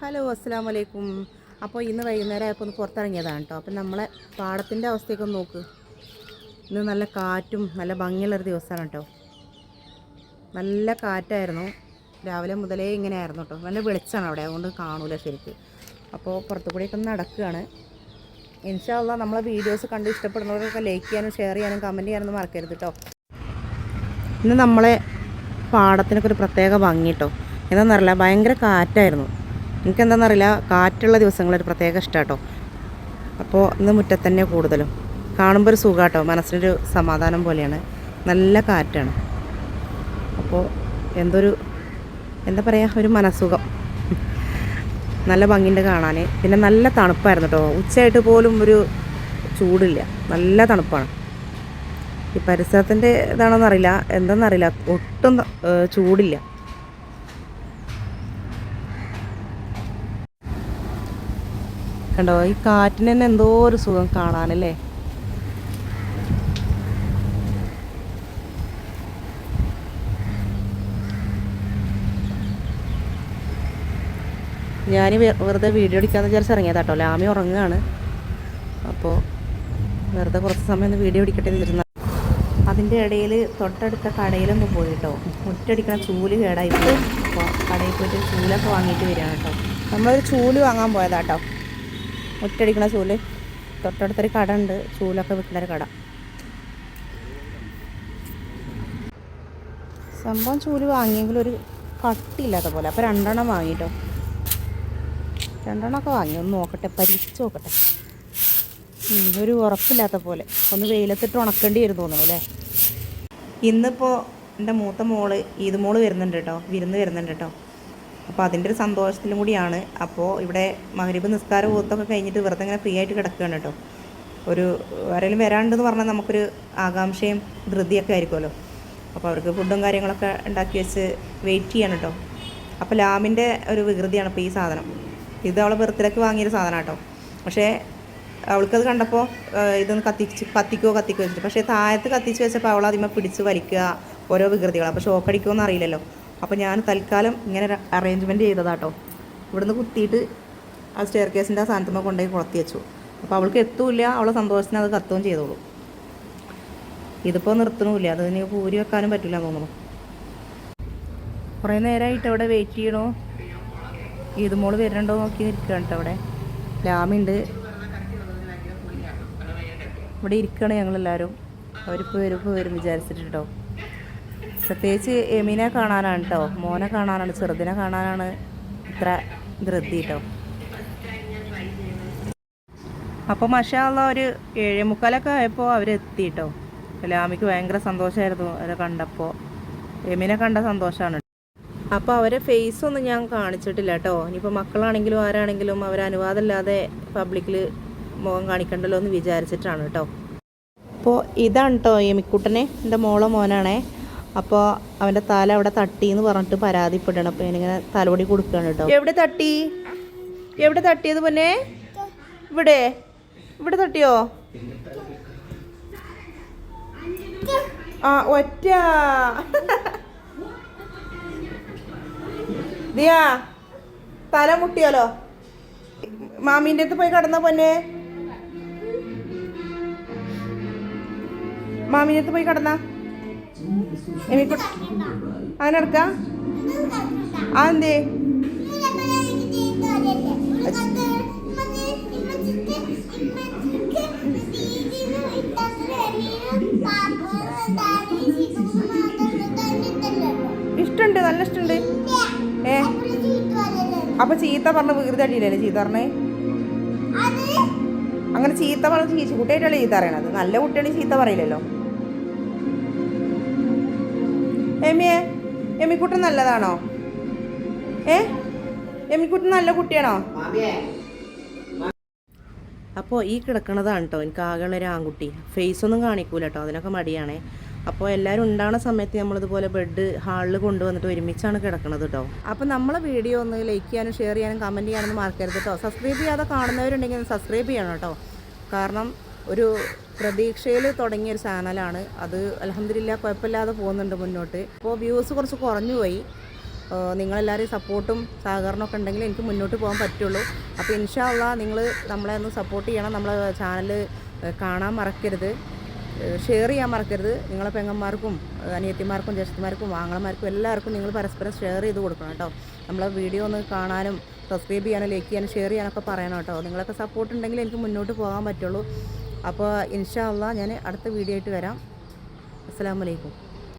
Hello അസ്സലാമു അലൈക്കും. അപ്പോൾ ഇന്ന് വൈകുന്നേരം ആയപ്പോൾ ഒന്ന് പുറത്തിറങ്ങിയതാണ് കേട്ടോ. അപ്പം നമ്മളെ പാടത്തിൻ്റെ അവസ്ഥയൊക്കെ ഒന്ന് നോക്ക്. ഇന്ന് നല്ല കാറ്റും നല്ല ഭംഗിയുള്ളൊരു ദിവസമാണ് കേട്ടോ. നല്ല കാറ്റായിരുന്നു, രാവിലെ മുതലേ ഇങ്ങനെ ആയിരുന്നു കേട്ടോ. നല്ല വെളിച്ചമാണ് അവിടെ, അതുകൊണ്ട് കാണൂല ശരിക്ക്. അപ്പോൾ പുറത്തു കൂടിയൊക്കെ ഒന്ന് നടക്കുകയാണ്. ഇൻഷാ അള്ളാ നമ്മളെ വീഡിയോസ് കണ്ട് ഇഷ്ടപ്പെടുന്നവർക്കൊക്കെ ലൈക്ക് ചെയ്യാനും ഷെയർ ചെയ്യാനും കമൻറ്റ് ചെയ്യാനൊന്നും മറക്കരുത് കേട്ടോ. ഇന്ന് നമ്മളെ പാടത്തിനൊക്കെ ഒരു പ്രത്യേക ഭംഗി കേട്ടോ. എന്താണെന്നറിയില്ല, ഭയങ്കര കാറ്റായിരുന്നു. എനിക്കെന്താണെന്നറിയില്ല, കാറ്റുള്ള ദിവസങ്ങളൊരു പ്രത്യേക ഇഷ്ടം കേട്ടോ. അപ്പോൾ ഇന്ന് മുറ്റത്തന്നെ കൂടുതലും കാണുമ്പോൾ ഒരു സുഖം കേട്ടോ, മനസ്സിനൊരു സമാധാനം പോലെയാണ്. നല്ല കാറ്റാണ്. അപ്പോൾ എന്താ പറയുക, ഒരു മനസ്സുഖം, നല്ല ഭംഗിയുണ്ട് കാണാൻ. പിന്നെ നല്ല തണുപ്പായിരുന്നു കേട്ടോ. ഉച്ചയായിട്ട് പോലും ഒരു ചൂടില്ല, നല്ല തണുപ്പാണ്. ഈ പരിസരത്തിൻ്റെ ഇതാണോന്നറിയില്ല, എന്താണെന്നറിയില്ല, ഒട്ടും ചൂടില്ല. കണ്ടോ, ഈ കാറ്റിന് തന്നെ എന്തോ ഒരു സുഖം കാണാനല്ലേ. ഞാൻ വെറുതെ വീഡിയോ എടുക്കാമെന്ന് വിചാരിച്ച് ഇറങ്ങിയതാട്ടോ. ലാമി ഉറങ്ങുകയാണ്. അപ്പോൾ വെറുതെ കുറച്ച് സമയം ഒന്ന് വീഡിയോ എടുക്കട്ടെ എന്നിരുന്ന അതിൻ്റെ ഇടയിൽ തൊട്ടടുത്ത കടയിലൊന്ന് പോയി കേട്ടോ. മുറ്റടിക്കണ ചൂല് കേടായിട്ട്, അപ്പോൾ കടയിൽ പോയിട്ട് ചൂലൊക്കെ വാങ്ങിയിട്ട് വരികയാണ് കേട്ടോ. നമ്മളൊരു ചൂല് വാങ്ങാൻ പോയതാട്ടോ, മുറ്റടിക്കണ ചൂല്. തൊട്ടടുത്തൊരു കട ഉണ്ട്, ചൂലൊക്കെ വിൽക്കുന്നൊരു കട. സംഭവം ചൂല് വാങ്ങിയെങ്കിലും ഒരു കട്ടിയില്ലാത്ത പോലെ. അപ്പോൾ 2 വാങ്ങിട്ടോ. 2 വാങ്ങി, ഒന്ന് നോക്കട്ടെ, പരീക്ഷിച്ച് നോക്കട്ടെ. ഒരു ഉറപ്പില്ലാത്ത പോലെ, ഒന്ന് വെയിലത്തിട്ട് ഉണക്കേണ്ടി വരും തോന്നുന്നു അല്ലേ. ഇന്നിപ്പോൾ എൻ്റെ മൂത്ത മോള് ഈദ് മോള് വരുന്നുണ്ട് കേട്ടോ, വിരുന്ന് വരുന്നുണ്ട് കേട്ടോ. അപ്പോൾ അതിൻ്റെ ഒരു സന്തോഷത്തിലും കൂടിയാണ്. അപ്പോൾ ഇവിടെ മഗ്‌രിബ് നിസ്കാരം ഓത്തൊക്കെ കഴിഞ്ഞിട്ട് വെറുതെ ഇങ്ങനെ ഫ്രീ ആയിട്ട് കിടക്കുകയാണ് കേട്ടോ. ആരെങ്കിലും വരാണ്ടെന്ന് പറഞ്ഞാൽ നമുക്കൊരു ആകാംക്ഷയും ധൃതിയൊക്കെ ആയിരിക്കുമല്ലോ. അപ്പോൾ അവർക്ക് ഫുഡും കാര്യങ്ങളൊക്കെ ഉണ്ടാക്കി വെച്ച് വെയിറ്റ് ചെയ്യണം കേട്ടോ. അപ്പോൾ ലാമിൻ്റെ ഒരു വികൃതിയാണ് ഇപ്പോൾ ഈ സാധനം. ഇത് അവളെ ബർത്ത്ഡേക്ക് വാങ്ങിയൊരു സാധനം കേട്ടോ. പക്ഷേ അവൾക്കത് കണ്ടപ്പോൾ ഇതൊന്ന് കത്തിക്കോ വെച്ചിട്ട്, പക്ഷേ താഴത്ത് കത്തിച്ച് വെച്ചപ്പോൾ അവൾ അതിന്മേൽ പിടിച്ച് വലിക്കുക, ഓരോ വികൃതികൾ. അപ്പോൾ ഷോക്കടിക്കുമെന്ന് അറിയില്ലല്ലോ. അപ്പോൾ ഞാൻ തൽക്കാലം ഇങ്ങനെ അറേഞ്ച്മെൻറ്റ് ചെയ്തതാട്ടോ. ഇവിടുന്ന് കുത്തിയിട്ട് ആ സ്റ്റെയർ കേസിൻ്റെ ആ സ്ഥാനത്തുമ്പോൾ കൊണ്ടുപോയി കുളത്തി വെച്ചു. അപ്പോൾ അവൾക്ക് എത്തൂല്ല, അവളെ സന്തോഷത്തിന് അത് കത്തുകയും ചെയ്തോളൂ. ഇതിപ്പോൾ നിർത്തണമില്ല, അതിന് പൂരി വെക്കാനും പറ്റില്ല തോന്നുന്നു. കുറേ നേരമായിട്ട് അവിടെ വെയിറ്റ് ചെയ്യണോ, ഈദ് മോള് വരുന്നുണ്ടോ നോക്കി നിൽക്കുകയാണ് കേട്ടോ. അവിടെ ലാമുണ്ട്, ഇവിടെ ഇരിക്കുകയാണ് ഞങ്ങളെല്ലാവരും. അവരിപ്പോൾ വരും വിചാരിച്ചിട്ട് കേട്ടോ. പ്രത്യേകിച്ച് എമീനെ കാണാനാണ് കേട്ടോ, മോനെ കാണാനാണ്, ചെറുതിനെ കാണാനാണ് ഇത്ര ധൃതി കേട്ടോ. അപ്പോൾ മാഷാ അല്ലാഹ് ഒരു 7:45 ആയപ്പോൾ അവരെത്തി കേട്ടോ. ലാമിക്ക് ഭയങ്കര സന്തോഷമായിരുന്നു അവരെ കണ്ടപ്പോൾ. എമീനെ കണ്ട സന്തോഷമാണ്. അപ്പോൾ അവരെ ഫേസൊന്നും ഞാൻ കാണിച്ചിട്ടില്ല കേട്ടോ. ഇനിയിപ്പോൾ മക്കളാണെങ്കിലും ആരാണെങ്കിലും അവരനുവാദമില്ലാതെ പബ്ലിക്കിൽ മുഖം കാണിക്കണ്ടല്ലോ എന്ന് വിചാരിച്ചിട്ടാണ് കേട്ടോ. അപ്പോൾ ഇതാണ് കേട്ടോ എമിക്കുട്ടനെ, എൻ്റെ മോനാണേ. അപ്പോൾ അവൻ്റെ തല അവിടെ തട്ടി എന്ന് പറഞ്ഞിട്ട് പരാതിപ്പെടണം. അപ്പോൾ ഞാനിങ്ങനെ തലോടി കൊടുക്കുകയാണ് കേട്ടോ. എവിടെ തട്ടിയത് പൊന്നെ? ഇവിടെ തട്ടിയോ? ആ ഒറ്റ ദിയാ, തല മുട്ടിയാലോ? മാമീൻ്റെ അടുത്ത് പോയി കിടന്ന പൊന്നെ, മാമീൻ്റെ അടുത്ത് പോയി കിടന്ന അങ്ങനെ എടുക്ക. അതെന്തേ? ഇഷ്ടമുണ്ട്, നല്ല ഇഷ്ടമുണ്ട്. അപ്പൊ ചീത്ത പറഞ്ഞ വികൃതി അടിയില്ലല്ലേ ചീത്ത പറഞ്ഞേ? അങ്ങനെ ചീത്ത പറഞ്ഞ ചീച്ചു കുട്ടിയായിട്ടല്ലേ ചീത്ത അറിയണത്, നല്ല കുട്ടിയാണെങ്കിൽ ചീത്ത പറയില്ലല്ലോ. എമിക്കുട്ടൻ നല്ലതാണോ? എമിക്കുട്ടൻ നല്ല കുട്ടിയാണോ? അപ്പോൾ ഈ കിടക്കണതാണ് കേട്ടോ എനിക്ക് ആകെയുള്ളൊരു ആൺകുട്ടി. ഫേസൊന്നും കാണിക്കൂല കേട്ടോ, അതിനൊക്കെ മടിയാണേ. അപ്പോൾ എല്ലാവരും ഉണ്ടാകുന്ന സമയത്ത് നമ്മളിതുപോലെ ബെഡ് ഹാളിൽ കൊണ്ടുവന്നിട്ട് ഒരുമിച്ചാണ് കിടക്കണത് കേട്ടോ. അപ്പോൾ നമ്മളെ വീഡിയോ ഒന്ന് ലൈക്ക് ചെയ്യാനും ഷെയർ ചെയ്യാനും കമൻറ്റ് ചെയ്യാനൊന്നും മറക്കരുത് കേട്ടോ. സബ്സ്ക്രൈബ് ചെയ്യാതെ കാണുന്നവരുണ്ടെങ്കിൽ സബ്സ്ക്രൈബ് ചെയ്യണം കേട്ടോ. കാരണം ഒരു പ്രതീക്ഷയിൽ തുടങ്ങിയൊരു ചാനലാണ് അത്. അൽഹംദുലില്ലാ കുഴപ്പമില്ലാതെ പോകുന്നുണ്ട് മുന്നോട്ട്. അപ്പോൾ വ്യൂസ് കുറച്ച് കുറഞ്ഞു പോയി. നിങ്ങളെല്ലാവരും സപ്പോർട്ടും സഹകരണമൊക്കെ ഉണ്ടെങ്കിൽ എനിക്ക് മുന്നോട്ട് പോകാൻ പറ്റുള്ളൂ. അപ്പോൾ ഇൻഷാ അള്ളാ നിങ്ങൾ നമ്മളെ ഒന്ന് സപ്പോർട്ട് ചെയ്യണം. നമ്മളെ ചാനൽ കാണാൻ മറക്കരുത്, ഷെയർ ചെയ്യാൻ മറക്കരുത്. നിങ്ങളെ പെങ്ങന്മാർക്കും അനിയത്തിമാർക്കും ജ്യേഷ്ഠന്മാർക്കും ആങ്ങളമാർക്കും എല്ലാവർക്കും നിങ്ങൾ പരസ്പരം ഷെയർ ചെയ്ത് കൊടുക്കണം കേട്ടോ. നമ്മളെ വീഡിയോ ഒന്ന് കാണാനും സബ്സ്ക്രൈബ് ചെയ്യാനും ലൈക്ക് ചെയ്യാനും ഷെയർ ചെയ്യാനൊക്കെ പറയണം കേട്ടോ. നിങ്ങളൊക്കെ സപ്പോർട്ട് ഉണ്ടെങ്കിൽ എനിക്ക് മുന്നോട്ട് പോകാൻ പറ്റുള്ളൂ. അപ്പോൾ ഇൻഷാ അള്ളാ ഞാൻ അടുത്ത വീഡിയോ ആയിട്ട് വരാം. അസ്സലാമു അലൈക്കും.